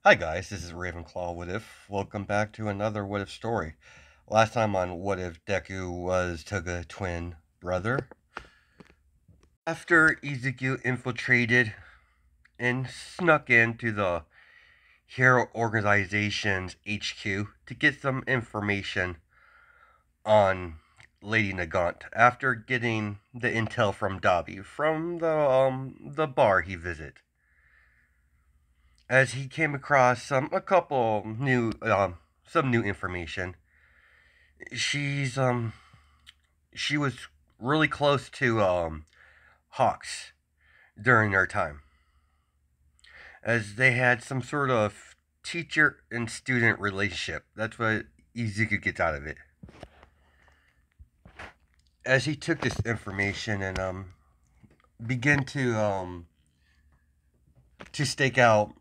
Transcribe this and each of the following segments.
Hi guys, this is Ravenclaw What If. Welcome back to another What If story. Last time on What If Deku was Toga twin brother. After Izuku infiltrated and snuck into the Hero Organization's HQ to get some information on Lady Nagant after getting the intel from Dobby from the bar he visited. As he came across some new information. She's she was really close to Hawks during their time, as they had some sort of teacher and student relationship. That's what Izuku gets out of it. As he took this information and began to stake out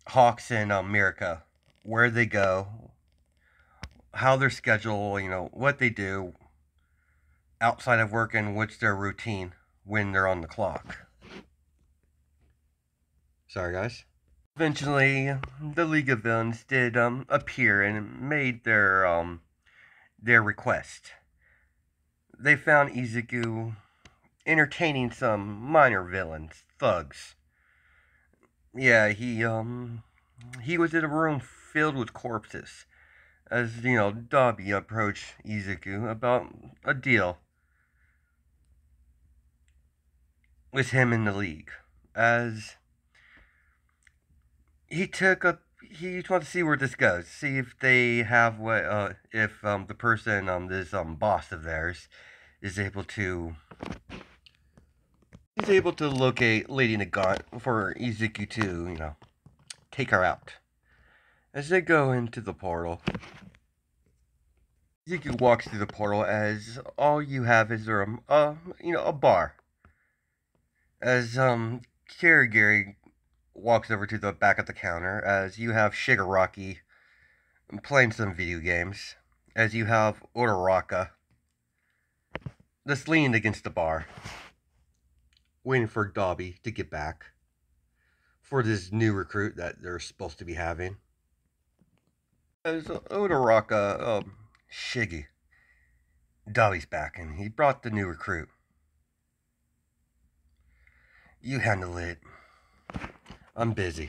Hawks and Mirka, where they go, how their schedule, what they do outside of work, and what's their routine when they're on the clock. Sorry, guys. Eventually, the League of Villains did appear and made their request. They found Izuku entertaining some minor villains, thugs. Yeah, he was in a room filled with corpses. As Dobby approached Izuku about a deal with him in the league. As he wanted to see where this goes. See if they have if the person this boss of theirs is able to locate Lady Nagant for Izuku to take her out. As they go into the portal, Izuku walks through the portal as all you have is a bar. As Kirigiri walks over to the back of the counter, as you have Shigaraki playing some video games, as you have Uraraka just leaning against the bar, waiting for Dobby to get back for this new recruit that they're supposed to be having. As Uraraka, Shiggy, Dobby's back, and he brought the new recruit. You handle it. I'm busy.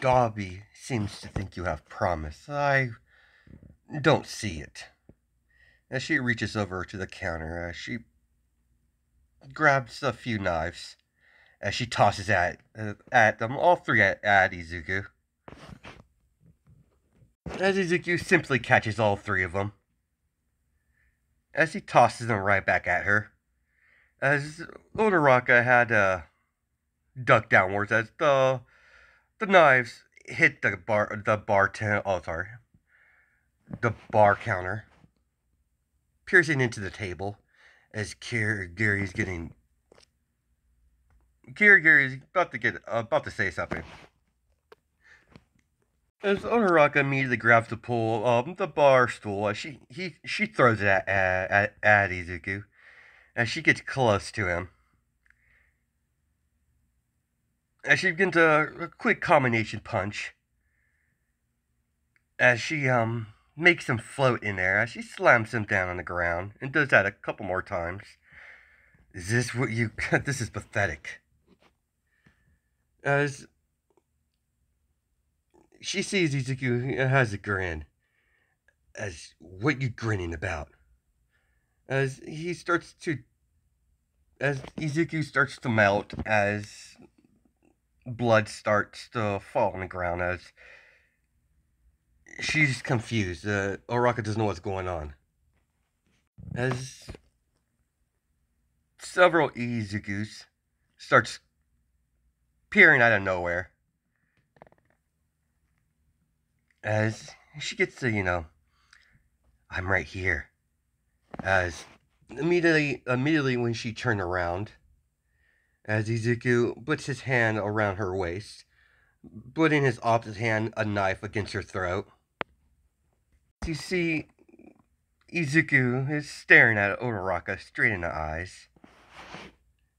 Dobby seems to think you have promise. I don't see it. As she reaches over to the counter, as she grabs a few knives, as she tosses at them, all three at Izuku. As Izuku simply catches all three of them, as he tosses them right back at her. As Uraraka had ducked downwards as the knives hit the bar counter, piercing into the table. As Kirigiri is about to say something. As Uraraka immediately grabs the bar stool, as she throws it at Izuku, as she gets close to him. As she begins a quick combination punch, as she makes him float in there, as she slams him down on the ground, and does that a couple more times. Is this what you... This is pathetic. As she sees Izuku has a grin. As, what you grinning about? As Izuku starts to melt, as blood starts to fall on the ground, as she's confused. Uraraka doesn't know what's going on. As several Izukus starts appearing out of nowhere. As she gets to, I'm right here. As immediately when she turned around, as Izuku puts his hand around her waist, putting his opposite hand a knife against her throat. You see, Izuku is staring at Uraraka straight in the eyes.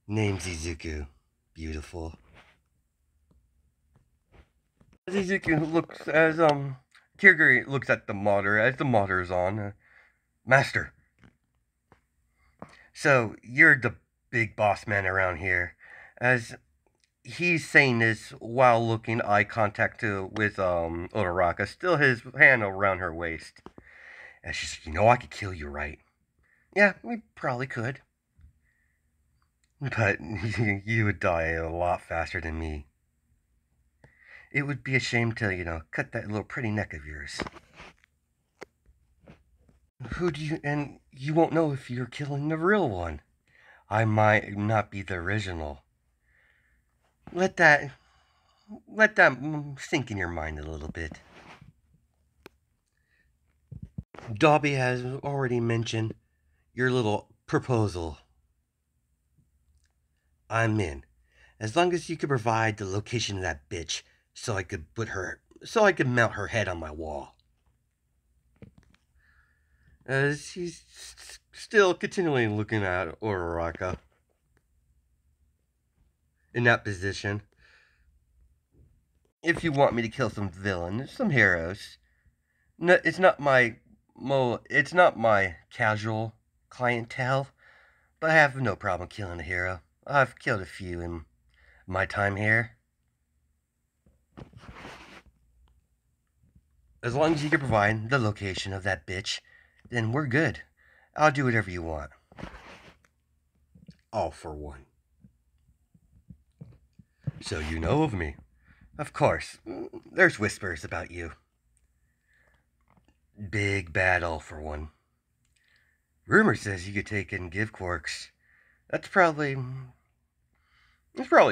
Name's Izuku. Beautiful. As Izuku looks as Kirigiri looks at the monitor as the monitor is on. Master, so you're the big boss man around here. As he's saying this while looking eye contact with Uraraka, still his hand around her waist. And she's like, I could kill you, right? Yeah, we probably could. But you would die a lot faster than me. It would be a shame to, cut that little pretty neck of yours. And you won't know if you're killing the real one. I might not be the original. Let that, sink in your mind a little bit. Dobby has already mentioned your little proposal. I'm in. As long as you could provide the location of that bitch so I could mount her head on my wall. As he's still continually looking at Uraraka in that position. If you want me to kill some villains, some heroes, no, it's not my casual clientele, but I have no problem killing a hero. I've killed a few in my time here. As long as you can provide the location of that bitch, then we're good. I'll do whatever you want. All for one. So you know of me. Of course, there's whispers about you. Big bad all for one. Rumor says you could take and give quirks. That's probably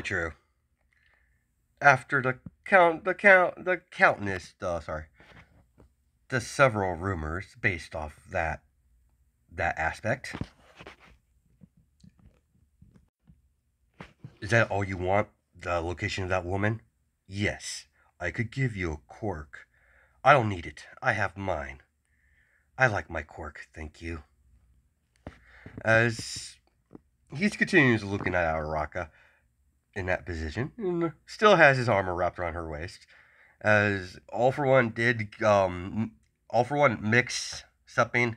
true. After the several rumors based off that aspect. Is that all you want? The location of that woman? Yes, I could give you a quirk. I don't need it. I have mine. I like my quirk, thank you. As he's continues looking at Uraraka in that position, and still has his armor wrapped around her waist. As All for One mix something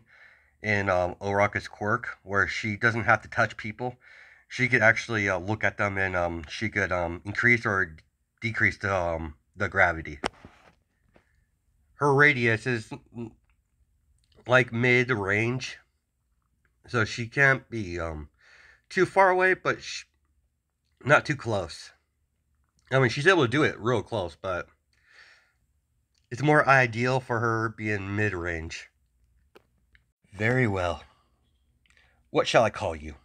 in Uraraka's quirk, where she doesn't have to touch people. She could actually look at them, and she could increase or decrease the gravity. Her radius is like mid-range, so she can't be too far away, but not too close. I mean, she's able to do it real close, but it's more ideal for her being mid-range. Very well. What shall I call you?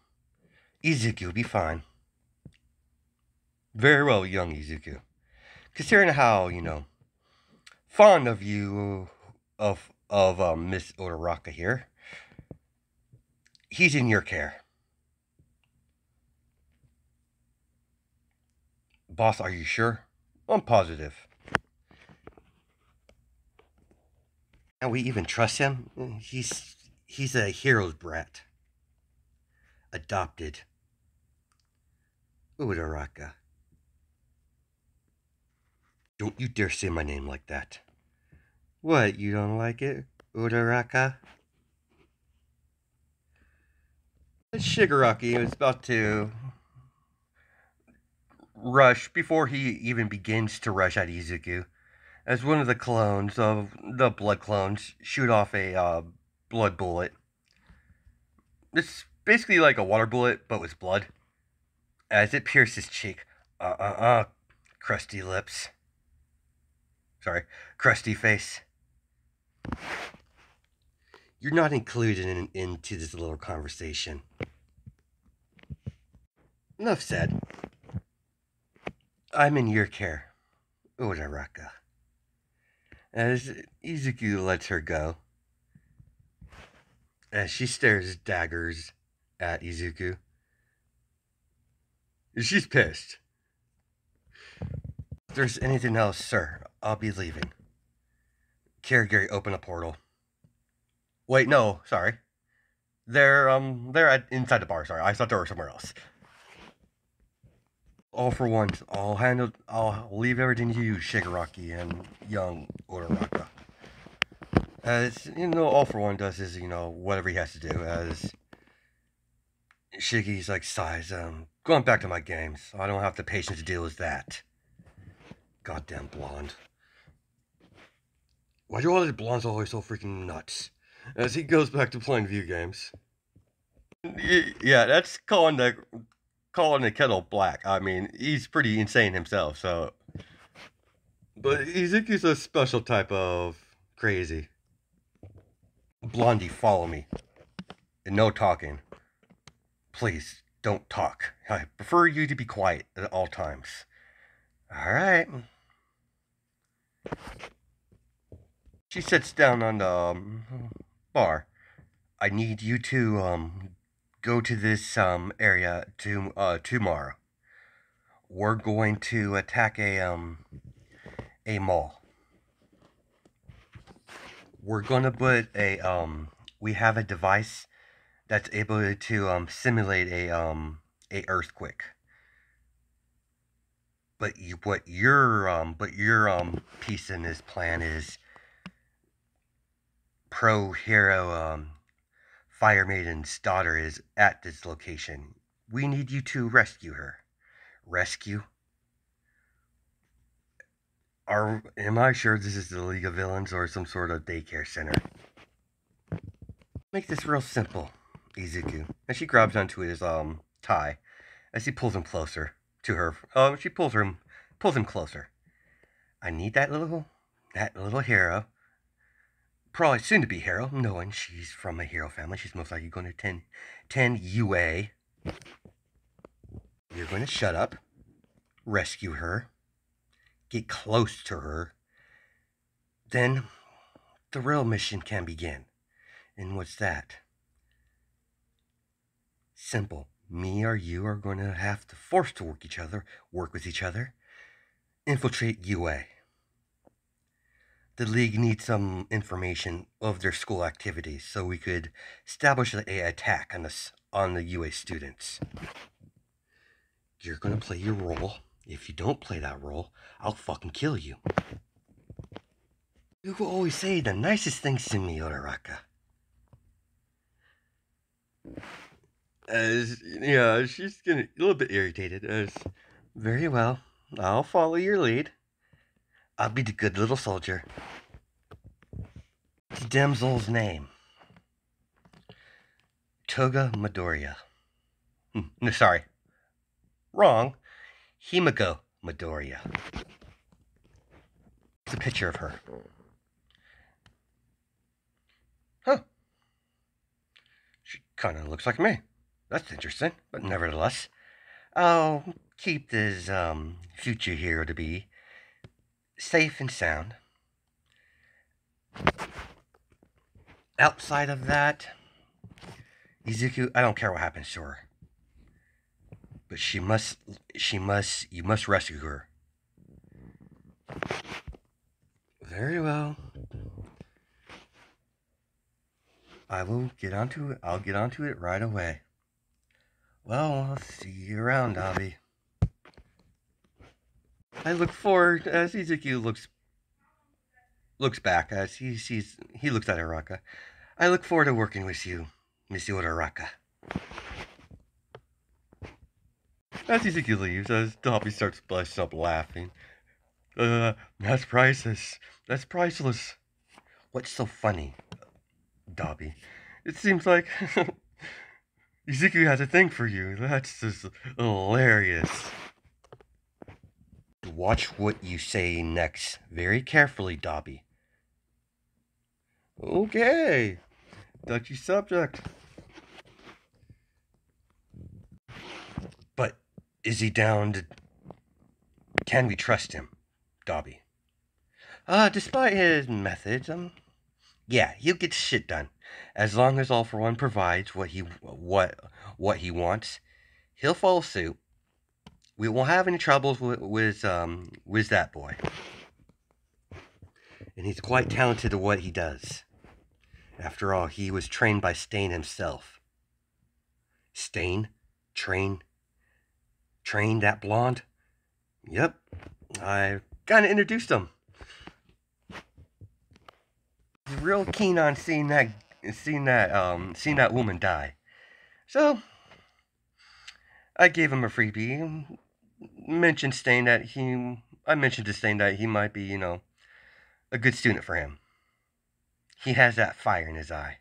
Izuku will be fine. Very well, young Izuku. Considering how, fond of you of Miss Uraraka here, he's in your care. Boss, are you sure? I'm positive. And we even trust him? He's a hero's brat. Adopted. Uraraka. Don't you dare say my name like that. What, you don't like it, Uraraka? Shigaraki is about to rush before he even begins to rush at Izuku, as one of the clones of the blood clones shoot off a blood bullet. It's basically like a water bullet, but with blood. As it pierces his cheek. Crusty lips. Sorry, crusty face. You're not included into this little conversation. Enough said. I'm in your care, Uraraka. As Izuku lets her go, as she stares daggers at Izuku. She's pissed. If there's anything else, sir, I'll be leaving. Kirigiri, open a portal. Wait, no, sorry. They're inside the bar, sorry. I thought they were somewhere else. All for one, I'll leave everything to you, Shigaraki and young Uraraka. As you know, all for one does is whatever he has to do. As Shiggy's like sighs, going back to my games. I don't have the patience to deal with that. Goddamn blonde. Why do all these blondes always so freaking nuts? As he goes back to playing video games. Yeah, that's calling the kettle black. I mean, he's pretty insane himself. So, but Izuku's a special type of crazy. Blondie, follow me, and no talking. Please don't talk. I prefer you to be quiet at all times. All right. She sits down on the bar. I need you to go to this area tomorrow. We're going to attack a mall. We're gonna put we have a device that's able to simulate a earthquake. But your piece in this plan is pro hero Fire Maiden's daughter is at this location. We need you to rescue her. Rescue? Am I sure this is the League of Villains or some sort of daycare center? Make this real simple, Izuku. And she grabs onto his tie as he pulls him closer to her. She pulls him closer. I need that little hero, probably soon to be hero, knowing she's from a hero family. She's most likely going to attend UA. You're going to shut up, rescue her, get close to her. Then the real mission can begin. And what's that? Simple. Me or you are going to have to force to work with each other, infiltrate UA. The League needs some information of their school activities so we could establish an attack on the UA students. You're going to play your role. If you don't play that role, I'll fucking kill you. You will always say the nicest things to me, Uraraka. She's getting a little bit irritated. Very well, I'll follow your lead. I'll be the good little soldier. The damsel's name. Toga Midoriya. No, sorry. Wrong. Himiko Midoriya. It's a picture of her. Huh. She kind of looks like me. That's interesting, but nevertheless, I'll keep this future hero to be safe and sound. Outside of that, Izuku, I don't care what happens to her. But you must rescue her. Very well. I'll get onto it right away. Well, I'll see you around, Dabi. I look forward as Izuku looks back as he looks at Uraraka. I look forward to working with you, Miss Uraraka. As Izuku leaves, as Dabi starts busting up laughing. That's priceless. That's priceless. What's so funny, Dabi? It seems like Izuku has a thing for you. That's just hilarious. Watch what you say next very carefully, Dabi. Okay. Touchy subject. But is he down to... Can we trust him, Dabi? Despite his methods, yeah, he'll get shit done. As long as All For One provides what he wants, he'll follow suit. We won't have any troubles with that boy. And he's quite talented at what he does. After all, he was trained by Stain himself. Stain? Train? Trained that blonde? Yep, I kind of introduced him. He's real keen on seeing that woman die. So I gave him a freebie. I mentioned to Stain that he might be, a good student for him. He has that fire in his eye.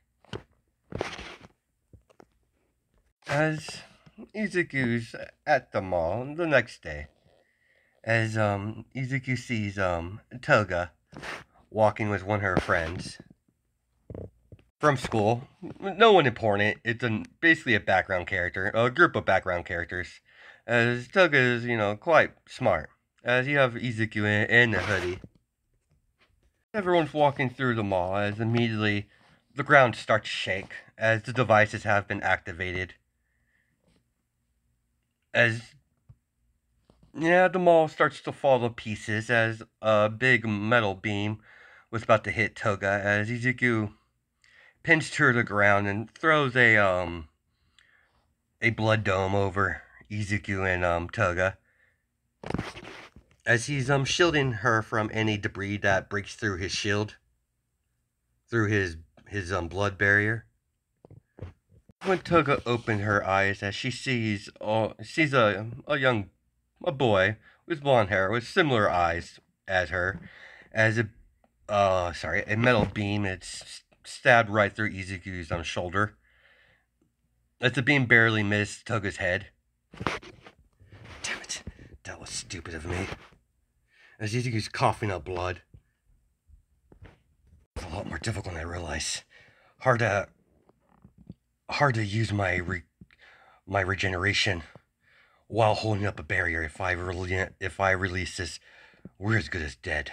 As Izuku's at the mall the next day, as Izuku sees Toga walking with one of her friends from school. No one important. It's basically a background character, a group of background characters. As Toga is, quite smart. As you have Izuku in the hoodie. Everyone's walking through the mall as immediately the ground starts to shake as the devices have been activated. As the mall starts to fall to pieces as a big metal beam was about to hit Toga as Izuku pins her to the ground and throws a blood dome over Izuku and Toga as he's shielding her from any debris that breaks through his shield, through his blood barrier. When Toga opened her eyes, as she sees a boy with blonde hair with similar eyes as her, as a metal beam it's stabbed right through Izuku's shoulder. As the beam barely missed Toga's head. Damn it, that was stupid of me. As Izuku's coughing up blood. It's a lot more difficult than I realized. Hard to use my regeneration while holding up a barrier. If I release this, we're as good as dead.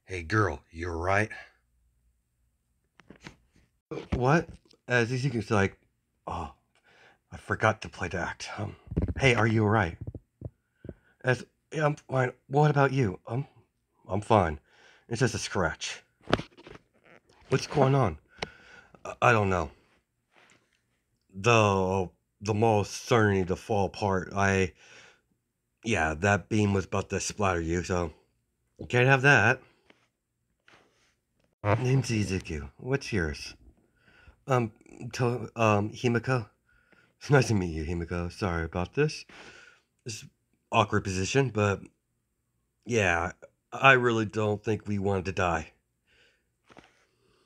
Hey girl, you alright? What? As Izuku's like, oh, I forgot to play the act. Hey, are you alright? As yeah, I'm fine. What about you? I'm fine. It's just a scratch. What's going on? I don't know. The mall's starting to fall apart. Yeah, that beam was about to splatter you, so you can't have that. Name's Izuku. What's yours? Um, Himiko. It's nice to meet you, Himiko. Sorry about this awkward position, but yeah, I really don't think we wanted to die.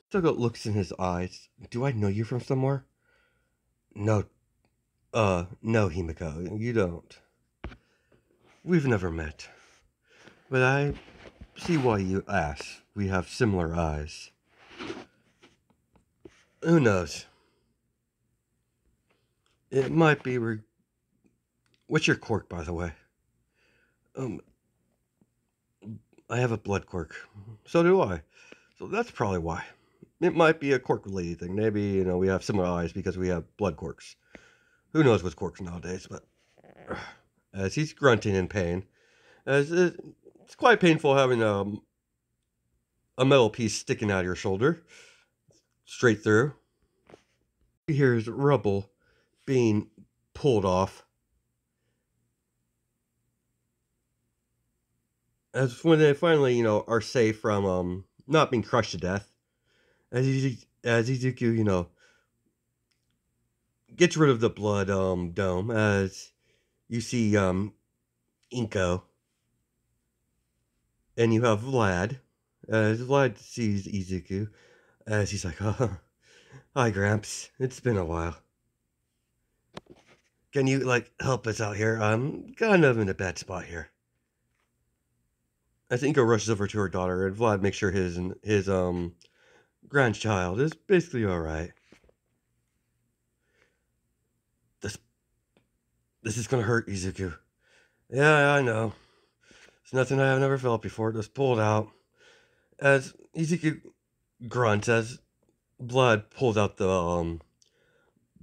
Toga looks in his eyes. Do I know you from somewhere? No, no, Himiko, you don't. We've never met. But I see why you ask. We have similar eyes. Who knows? It might be. What's your quirk, by the way? Um, I have a blood quirk. So do I. So that's probably why. It might be a quirk related thing. Maybe, we have similar eyes because we have blood quirks. Who knows what's quirks nowadays, but. As he's grunting in pain. As it's quite painful having a metal piece sticking out of your shoulder. Straight through. He hears rubble being pulled off. As when they finally, are safe from not being crushed to death. As Izuku, gets rid of the blood dome, as you see Inko, and you have Vlad. As Vlad sees Izuku, as he's like, oh, hi Gramps, it's been a while. Can you help us out here? I'm kind of in a bad spot here. As Inko rushes over to her daughter, and Vlad makes sure his grandchild is basically alright. This is gonna hurt, Izuku. Yeah, I know. It's nothing I have never felt before. Just pulled out. As Izuku grunts, as blood pulls out the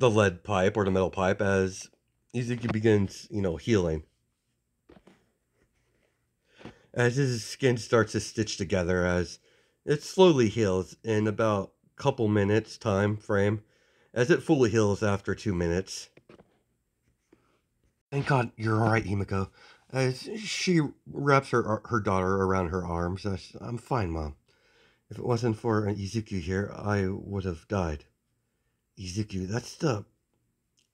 lead pipe or the metal pipe, as Izuku begins, healing. As his skin starts to stitch together, as it slowly heals in about a couple minutes time frame, as it fully heals after 2 minutes. Thank God you're alright, Himiko. As she wraps her daughter around her arms, I'm fine, Mom. If it wasn't for Izuku here, I would have died. Izuku, that's the...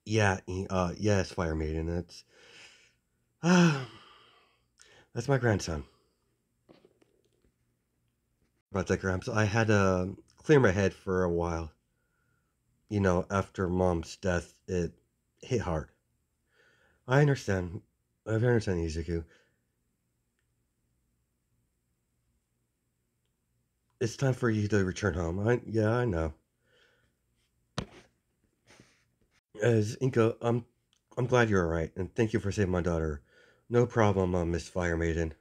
Yeah, yes, Fire Maiden, that's... that's my grandson. About that, Gramps, I had to clear my head for a while. You know, after Mom's death, it hit hard. I understand. I understand, Izuku. It's time for you to return home. Yeah, I know. As Inko, I'm glad you're alright, and thank you for saving my daughter. No problem, Miss Fire Maiden.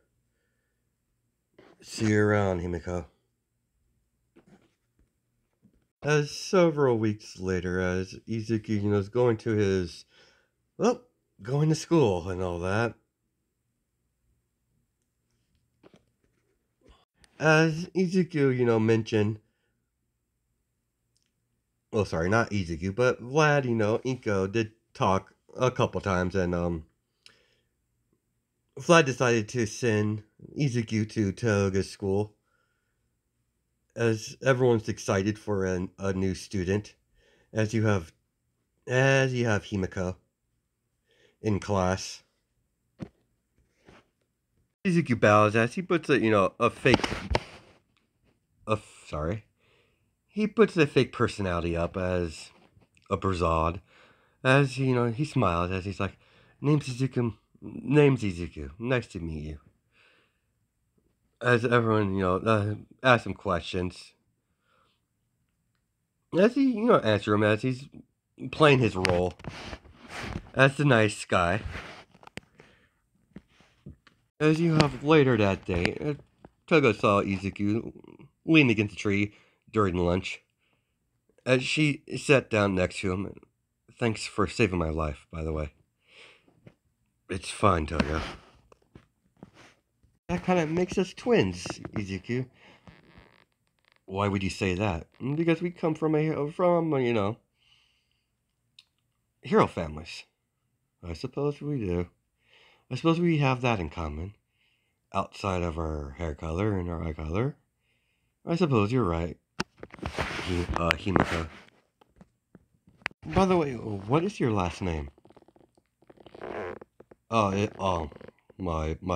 See you around, Himiko. As several weeks later, as Izuku, is going to his, well, going to school and all that. As Izuku, mentioned, well, sorry, not Izuku, but Vlad, Inko did talk a couple times, and, Vlad decided to send Izuku to Toga's school, as everyone's excited for a new student, as you have Himiko in class. Izuku bows as he puts sorry, he puts a fake personality up as a Brazad, as he smiles as he's like, name's Izuku, nice to meet you. As everyone asks him questions, as he answer him as he's playing his role as the nice guy. As you have later that day, Toga saw Izuku lean against a tree during lunch. As she sat down next to him, thanks for saving my life, by the way. It's fine, Toga. That kind of makes us twins, Izuku. Why would you say that? Because we come from hero families. I suppose we do. I suppose we have that in common. Outside of our hair color and our eye color. I suppose you're right, Himiko. By the way, what is your last name? My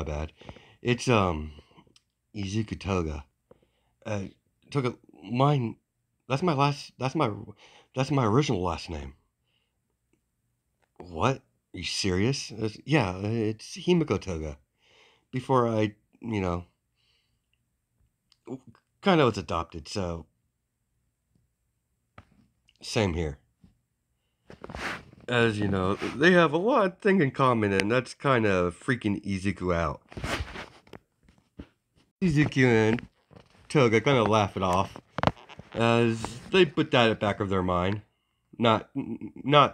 bad. It's, Izuku Toga. Toga, mine, that's my original last name. What? Are you serious? Yeah, it's Himiko Toga. Before I, kind of was adopted, so, same here. As you know, they have a lot of things in common, and that's kind of freaking Izuku out. Izuku and Toga kind of laugh it off, as they put that at the back of their mind, not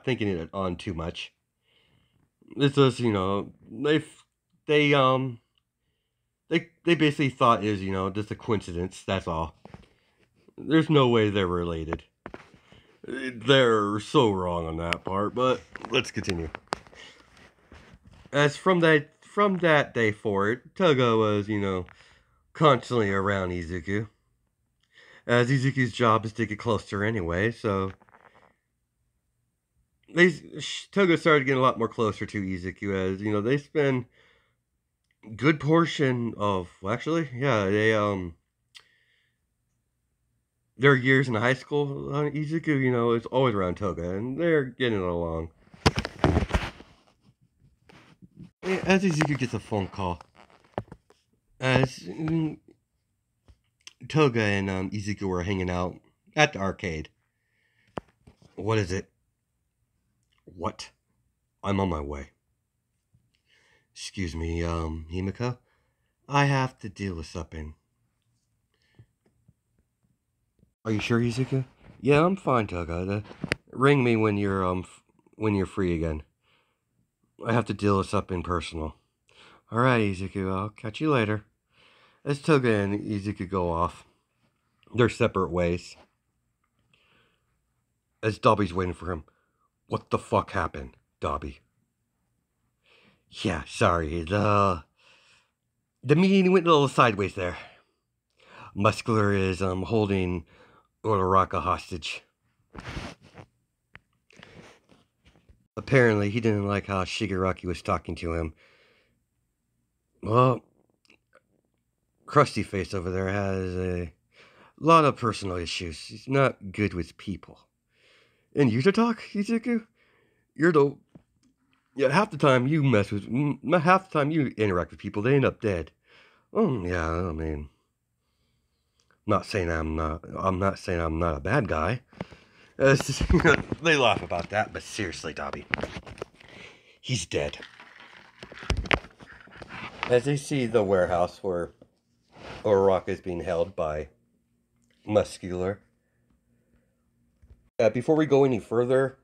thinking it on too much. It's just they basically thought is just a coincidence. That's all. There's no way they're related. They're so wrong on that part, but let's continue. As from that day forward, Toga was, constantly around Izuku. As Izuku's job is to get close to her anyway, so Toga started getting a lot more closer to Izuku as, they spend good portion of, well, actually, yeah, their years in high school, Izuku, is always around Toga, and they're getting along. As Izuku gets a phone call, as Toga and Izuku were hanging out at the arcade. What is it? What? I'm on my way. Excuse me, Himiko. I have to deal with something. Are you sure, Izuku? Yeah, I'm fine, Toga. Ring me when you're free again. I have to deal with something personal. Alright, Izuku, I'll catch you later. As Toga and Izuku go off their separate ways, as Dobby's waiting for him. What the fuck happened, Dobby? Yeah, sorry. The meeting went a little sideways there. Muscular is holding Uraraka hostage. Apparently, he didn't like how Shigaraki was talking to him. Well, Krusty Face over there has a lot of personal issues. He's not good with people. And you to talk, Izuku? You're the half the time you half the time you interact with people, they end up dead. Oh yeah, I mean, I'm not saying I'm not a bad guy. They laugh about that, but seriously, Dobby, he's dead. As they see the warehouse where Uraraka is being held by Muscular. Before we go any further,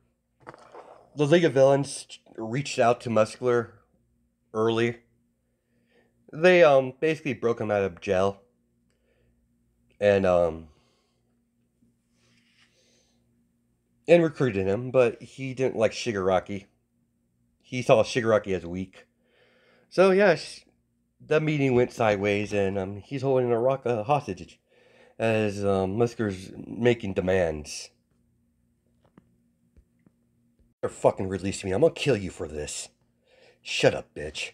the League of Villains reached out to Muscular early. They basically broke him out of jail and recruited him, but he didn't like Shigaraki. He saw Shigaraki as weak. So yeah, the meeting went sideways, and he's holding Uraraka hostage as Muscular's making demands. They're fucking release me. I'm gonna kill you for this. Shut up, bitch.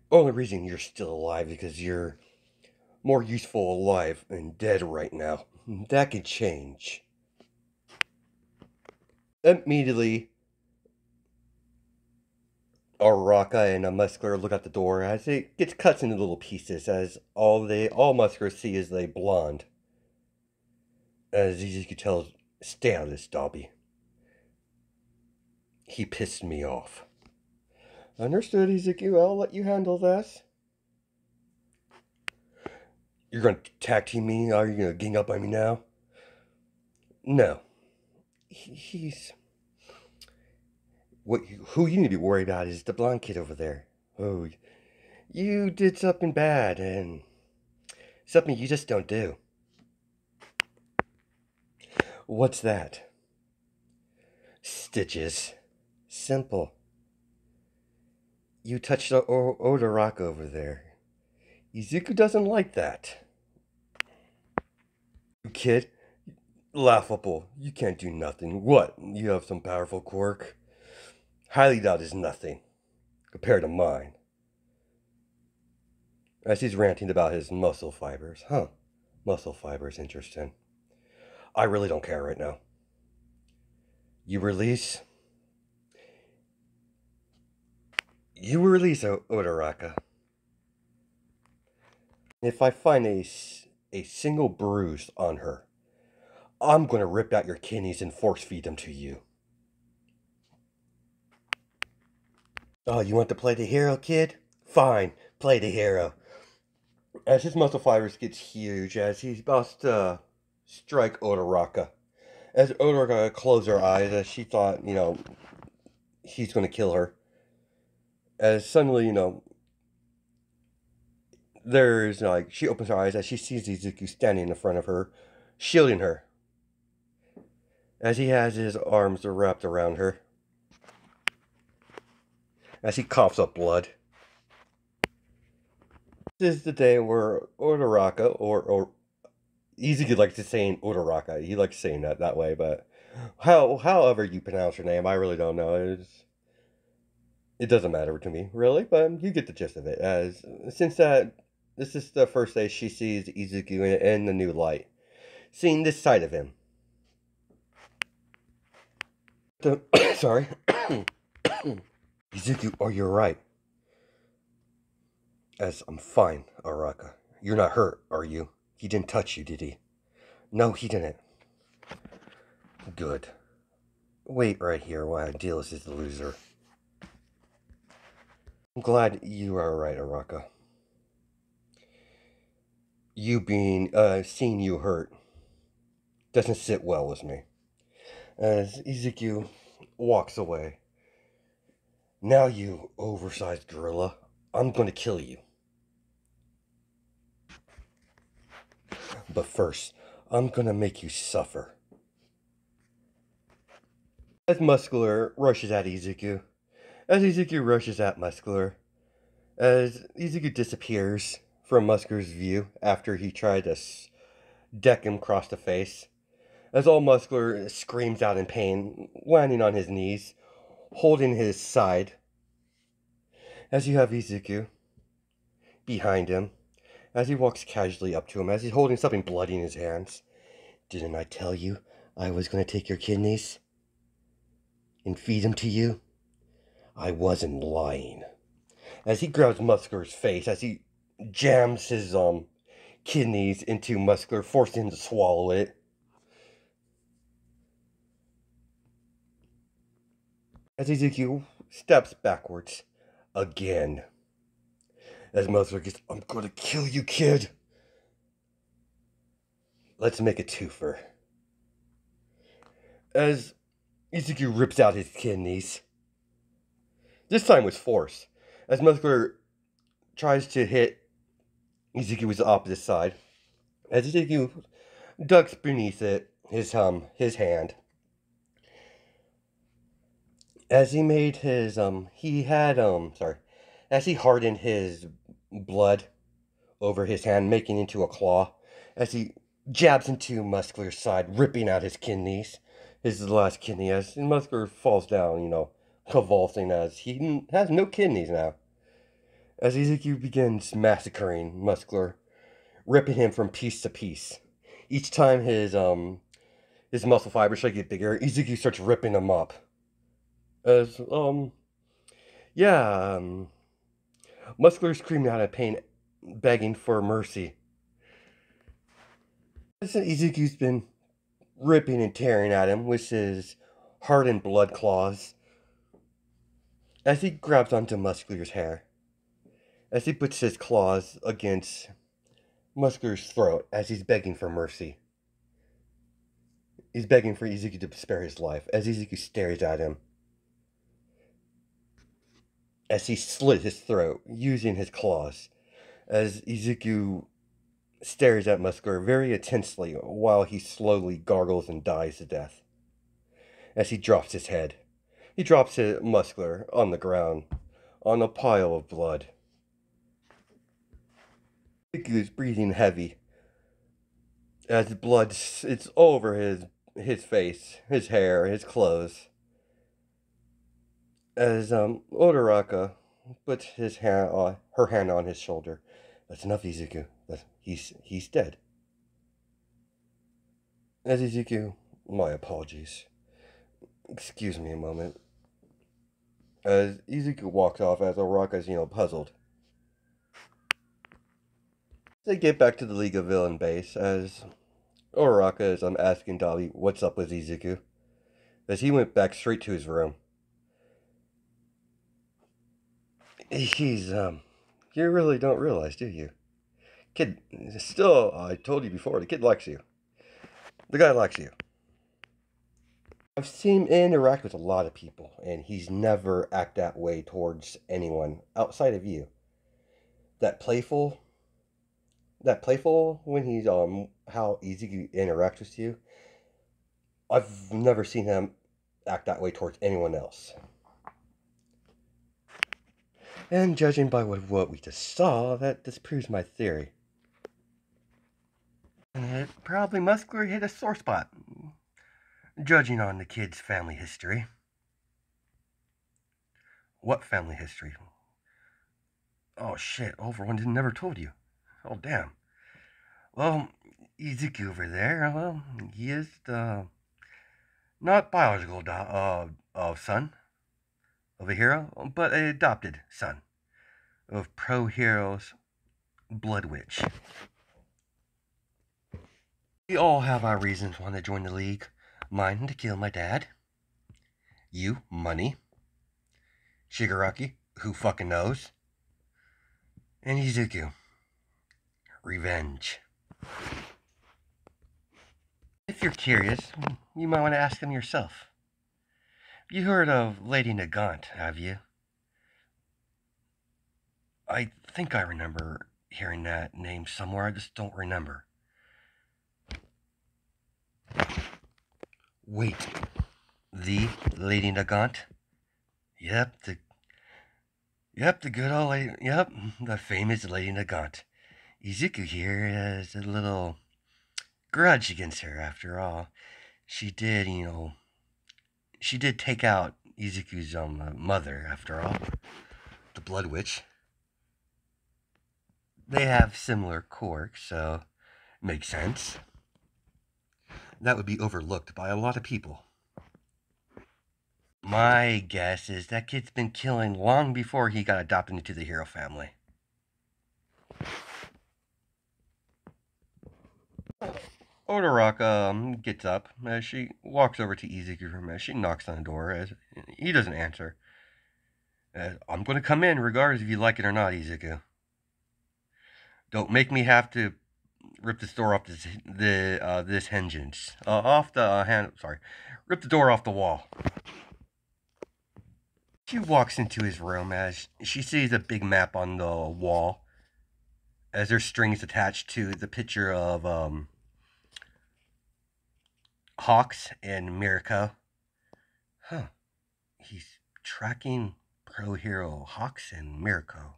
Only reason you're still alive because you're more useful alive than dead right now. That could change. Immediately, Uraraka and Muscular look at the door as it gets cut into little pieces as all Muscular see is a blonde. As Izuku tells, stay out of this, Dobby. He pissed me off. Understood, Izuku. I'll let you handle this. You're gonna tag team me? Are you gonna gang up on me now? No. He's... Who you need to worry about is the blonde kid over there. Oh, you did something bad, and something you just don't do. What's that? Stitches. Simple. You touched the Uraraka over there. Izuku doesn't like that. You kid, laughable. You can't do nothing. What? You have some powerful quirk? Highly doubt is nothing compared to mine. As he's ranting about his muscle fibers. Huh. Muscle fibers, interesting. I really don't care right now. You release Uraraka. If I find a single bruise on her, I'm going to rip out your kidneys and force feed them to you. Oh, you want to play the hero, kid? Fine, play the hero. As his muscle fibers gets huge, as he's about to strike Uraraka. As Uraraka closed her eyes, as she thought, he's going to kill her. As suddenly, there's she opens her eyes as she sees Izuku standing in front of her, shielding her. As he has his arms wrapped around her. As he coughs up blood. This is the day where Uraraka, or Izuku likes to say Uraraka. He likes saying that way, but however you pronounce her name, I really don't know. It doesn't matter to me, really, but you get the gist of it. As since this is the first day she sees Izuku in the new light, seeing this side of him. Sorry. Izuku, oh, you're right. As I'm fine, Uraraka. You're not hurt, are you? He didn't touch you, did he? No, he didn't. Good. Wait right here while I deal with this loser. I'm glad you are right, Uraraka. You seeing you hurt doesn't sit well with me. As Izuku walks away. Now, you oversized gorilla, I'm going to kill you. But first, I'm going to make you suffer. As Muscular rushes at Izuku, as Izuku rushes at Muscular. As Izuku disappears from Muscular's view after he tried to deck him across the face. As all Muscular screams out in pain, landing on his knees, holding his side. As you have Izuku behind him, as he walks casually up to him, as he's holding something bloody in his hands. Didn't I tell you I was going to take your kidneys and feed them to you? I wasn't lying. As he grabs Muscular's face, as he jams his kidneys into Muscular, forcing him to swallow it. As Ezekiel steps backwards again. As Muscular gets, I'm gonna kill you, kid. Let's make a twofer. As Ezekiel rips out his kidneys. This time with force. As Muscular tries to hit Ezekiel with the opposite side. As Ezekiel ducks beneath it, his hand. As he made his, as he hardened his blood over his hand, making into a claw, as he jabs into Muscular's side, ripping out his kidneys, his last kidney, as Muscular falls down, convulsing as he has no kidneys now. As Ezekiel begins massacring Muscular, ripping him from piece to piece. Each time his muscle fibers start to get bigger, Ezekiel starts ripping them up. As, Muscular screaming out of pain, begging for mercy. Ezekiel's been ripping and tearing at him with his hardened blood claws. As he grabs onto Muscular's hair. As he puts his claws against Muscular's throat as he's begging for mercy. He's begging for Ezekiel to spare his life as Ezekiel stares at him. As he slit his throat using his claws. As Ezekiel stares at Muscular very intensely while he slowly gargles and dies to death. As he drops his head. He drops his Muscular on the ground, on a pile of blood. Ezekiel is breathing heavy. As blood, it's all over his face, his hair, his clothes. As Odoraka puts her hand on his shoulder. That's enough, Izuku. He's dead. As Izuku, my apologies. Excuse me a moment. As Izuku walks off, as Oraka's, puzzled. They get back to the League of Villain base, as Oraka is asking Dabi what's up with Izuku. As he went back straight to his room. He's, you really don't realize, do you? Kid, still, I told you before, the kid likes you. The guy likes you. I've seen him interact with a lot of people, and he's never act that way towards anyone outside of you. That playful when he's, how easy he interacts with you, I've never seen him act that way towards anyone else. And judging by what we just saw, that disproves my theory. And it probably Muscular hit a sore spot, judging on the kid's family history. What family history? Oh shit, Overone never told you. Oh damn. Well, Izuku over there, well, he is the not biological son of a hero, but an adopted son of Pro Hero's Blood Witch. We all have our reasons wanting to join the League. Mine to kill my dad. You, money. Shigaraki, who fucking knows. And Izuku, revenge. If you're curious, you might want to ask him yourself. You heard of Lady Nagant, have you? I think I remember hearing that name somewhere, I just don't remember. Wait, the Lady Nagant? Yep, the Yep, the good old lady. Yep, the famous Lady Nagant. Izuku here has a little grudge against her. After all, she did, she did take out Izuku's mother. After all, the Blood Witch. They have similar quirks, so makes sense. That would be overlooked by a lot of people. My guess is that kid's been killing long before he got adopted into the hero family. Odorok gets up as she walks over to Izuku from as she knocks on the door as he doesn't answer. I'm going to come in regardless if you like it or not, Izuku. Don't make me have to rip this door off this hinges off the hand. Sorry, rip the door off the wall. She walks into his room as she sees a big map on the wall as there's strings attached to the picture of Hawks and Mirko. Huh. He's tracking pro hero Hawks and Mirko.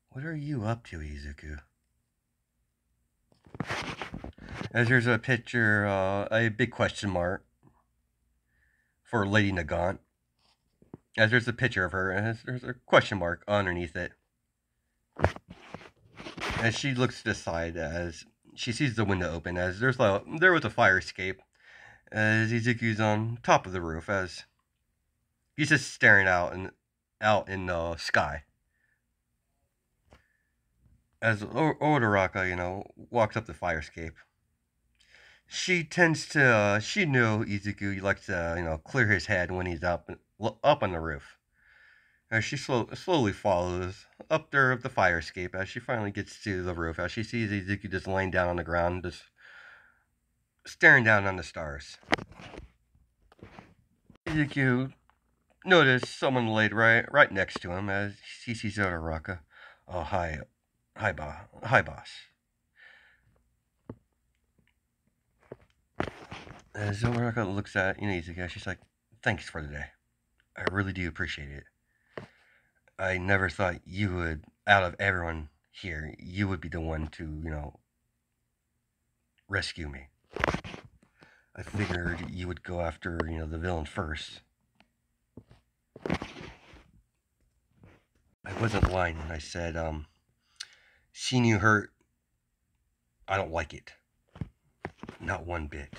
What are you up to, Izuku? As there's a picture, a big question mark for Lady Nagant. As there's a picture of her, and there's a question mark underneath it. As she looks to the side, as she sees the window open, as there was a fire escape, as Izuku's on top of the roof, as he's just staring out in the sky. As Odoraka, walks up the fire escape. She knew Izuku likes to, clear his head when he's up on the roof. As she slowly follows up there of the fire escape, as she finally gets to the roof, as she sees Izuku just laying down on the ground, just staring down on the stars. Izuku noticed someone laid right next to him as he sees Odoraka. Oh, hi, boss. As Odoraka looks at Izuku, she's like, "Thanks for the day. I really do appreciate it. I never thought you would, out of everyone here, you would be the one to, rescue me. I figured you would go after, the villain first. I wasn't lying when I said, seeing you hurt, I don't like it. Not one bit.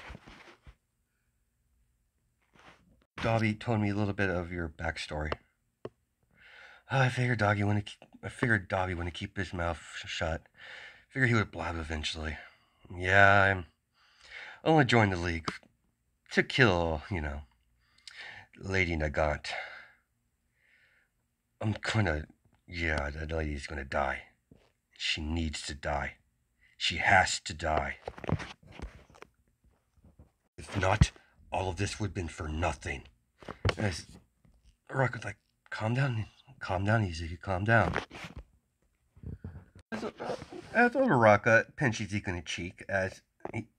Dobby told me a little bit of your backstory. I figured Dobby wouldn't keep his mouth shut. Figured he would blab eventually. Yeah, I'm only joined the league to kill, Lady Nagant. That lady's gonna die. She needs to die. She has to die. If not, all of this would have been for nothing. As Rock was like, calm down, Izuku, calm down. As Uraraka pinches Izuku in the cheek, as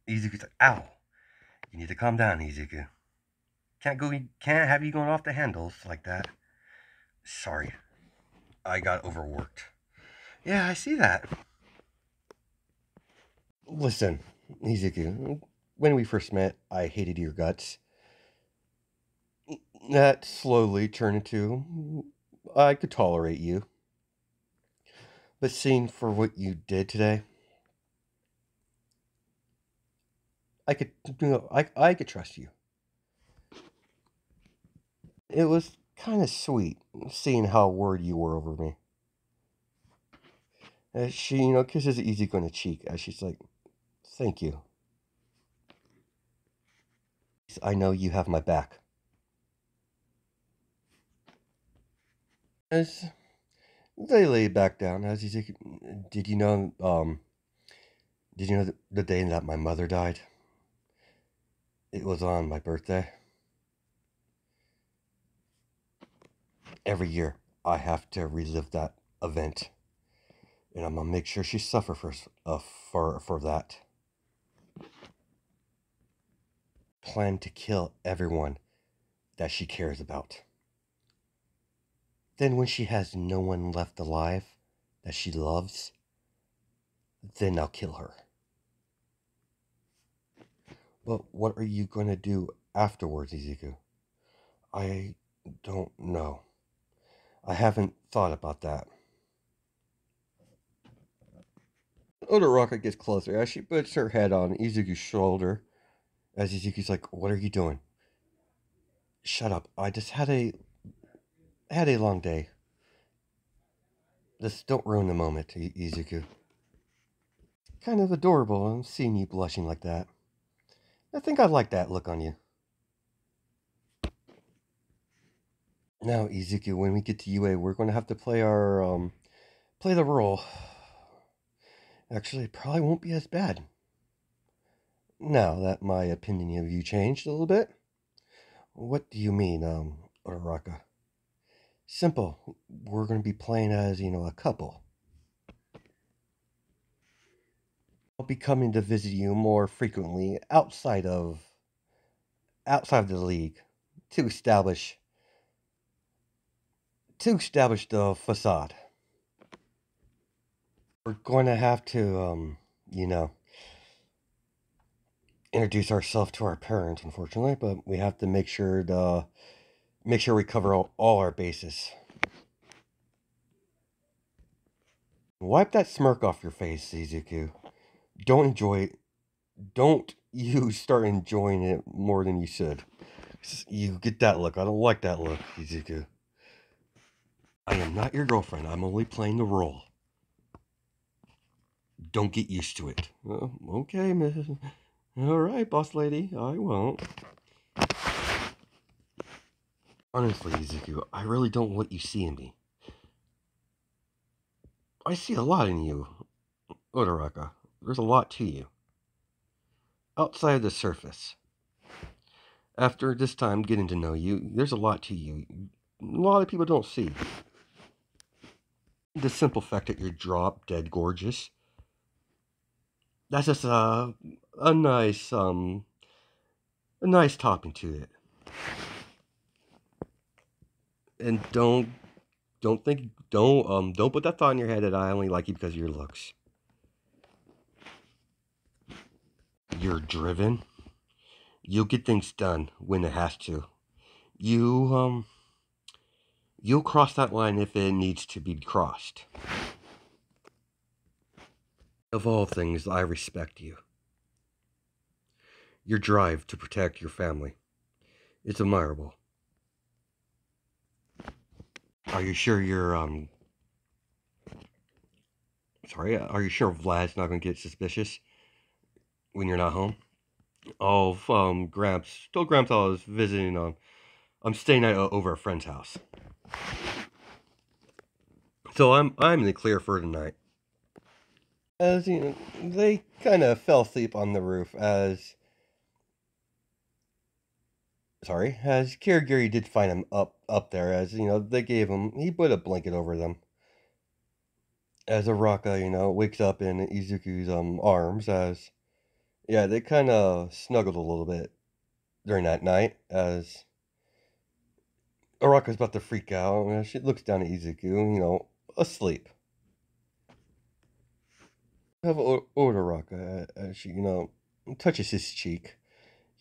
Izuku's like, ow, you need to calm down, Izuku. Can't have you going off the handles like that. Sorry, I got overworked. Yeah, I see that. Listen, Izuku, when we first met, I hated your guts. That slowly turned into I could tolerate you. But seeing for what you did today, I could I could trust you. It was kind of sweet seeing how worried you were over me. As she, kisses Izuku on the cheek as she's like, "Thank you. I know you have my back." As they lay back down, as Izuku, did you know? Did you know the day that my mother died? It was on my birthday. Every year, I have to relive that event, and I'm gonna make sure she suffers for that. Plan to kill everyone that she cares about. Then when she has no one left alive that she loves, then I'll kill her. But what are you going to do afterwards, Izuku? I don't know. I haven't thought about that. Odoraka gets closer as she puts her head on Izuku's shoulder. As Izuku's like, "What are you doing?" "Shut up. I just had a long day. Just don't ruin the moment, Izuku." Kind of adorable seeing you blushing like that. I think I like that look on you. Now, Izuku, when we get to UA, we're going to have to play the role. Actually, it probably won't be as bad. Now that my opinion of you changed a little bit. What do you mean, Uraraka? Simple. We're going to be playing as, a couple. I'll be coming to visit you more frequently outside of the league to establish the facade. We're going to have to, you know, introduce ourselves to our parents, unfortunately, but we have to make sure we cover all our bases. Wipe that smirk off your face, Izuku. Don't enjoy don't you start enjoying it more than you should. You get that look. I don't like that look, Izuku. I am not your girlfriend. I'm only playing the role. Don't get used to it. Okay, Miss. All right, boss lady. I won't. Honestly, Izuku, I really don't want you seeing me. I see a lot in you, Odoraka. There's a lot to you. Outside of the surface. After this time getting to know you, there's a lot to you. A lot of people don't see. The simple fact that you're drop dead gorgeous. That's just a nice topping to it. And don't put that thought in your head that I only like you because of your looks. You're driven. You'll get things done when it has to. You'll cross that line if it needs to be crossed. Of all things, I respect you. Your drive to protect your family. It's admirable. Are you sure are you sure Vlad's not gonna get suspicious when you're not home? Oh, Gramps I was visiting I'm staying over a friend's house. So I'm in the clear for tonight. As they kind of fell asleep on the roof as Kirigiri did find him up there, as he put a blanket over them. As Araka, wakes up in Izuku's arms, they kind of snuggled a little bit during that night, as Araka's about to freak out, and she looks down at Izuku, asleep. Have Araka as she, touches his cheek.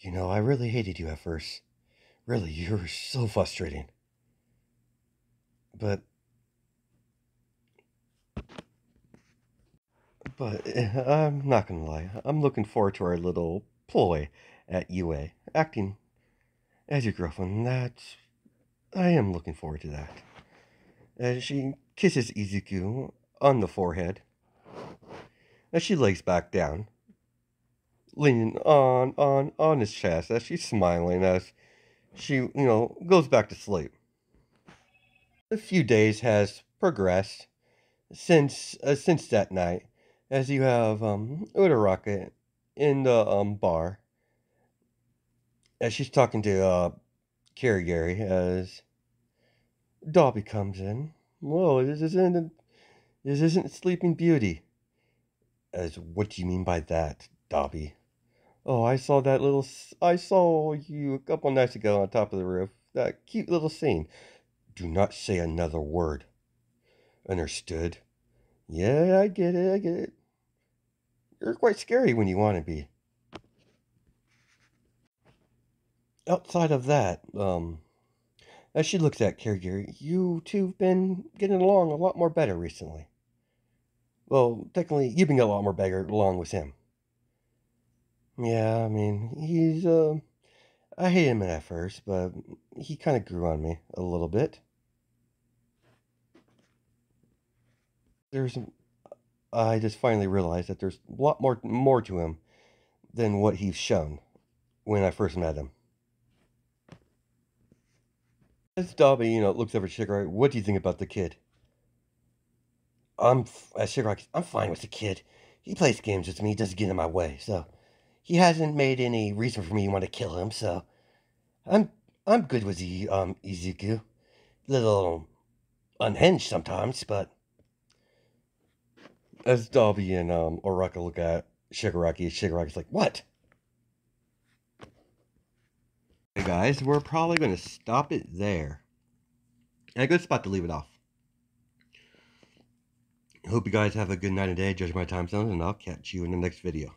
I really hated you at first. Really, you were so frustrating. But I'm not gonna lie. I'm looking forward to our little ploy at UA, acting as your girlfriend. I am looking forward to that. As she kisses Izuku on the forehead, as she lays back down, leaning on his chest, as she's smiling as she, goes back to sleep. A few days has progressed since that night, as you have Uraraka in the bar, as she's talking to Kirigiri, as Dobby comes in. Whoa, this isn't Sleeping Beauty. As what do you mean by that, Dobby? Oh, I saw you a couple nights ago on top of the roof. That cute little scene. Do not say another word. Understood? Yeah, I get it, I get it. You're quite scary when you want to be. Outside of that, as she looks at Kirigiri, you two have been getting along a lot more better recently. Well, technically, you've been getting a lot more better along with him. Yeah, I mean, I hated him at first, but he kind of grew on me a little bit. There's, I just finally realized that there's a lot more to him than what he's shown when I first met him. As Dobby, looks over at Shigaraki, what do you think about the kid? Shigaraki, I'm fine with the kid. He plays games with me, he doesn't get in my way, so he hasn't made any reason for me to want to kill him, so I'm I'm good with the Izuku. Little unhinged sometimes, but as Dobby and Oraka look at Shigaraki's like, what? Hey guys, we're probably gonna stop it there. And a good spot to leave it off. Hope you guys have a good night and day, judging my time zone, and I'll catch you in the next video.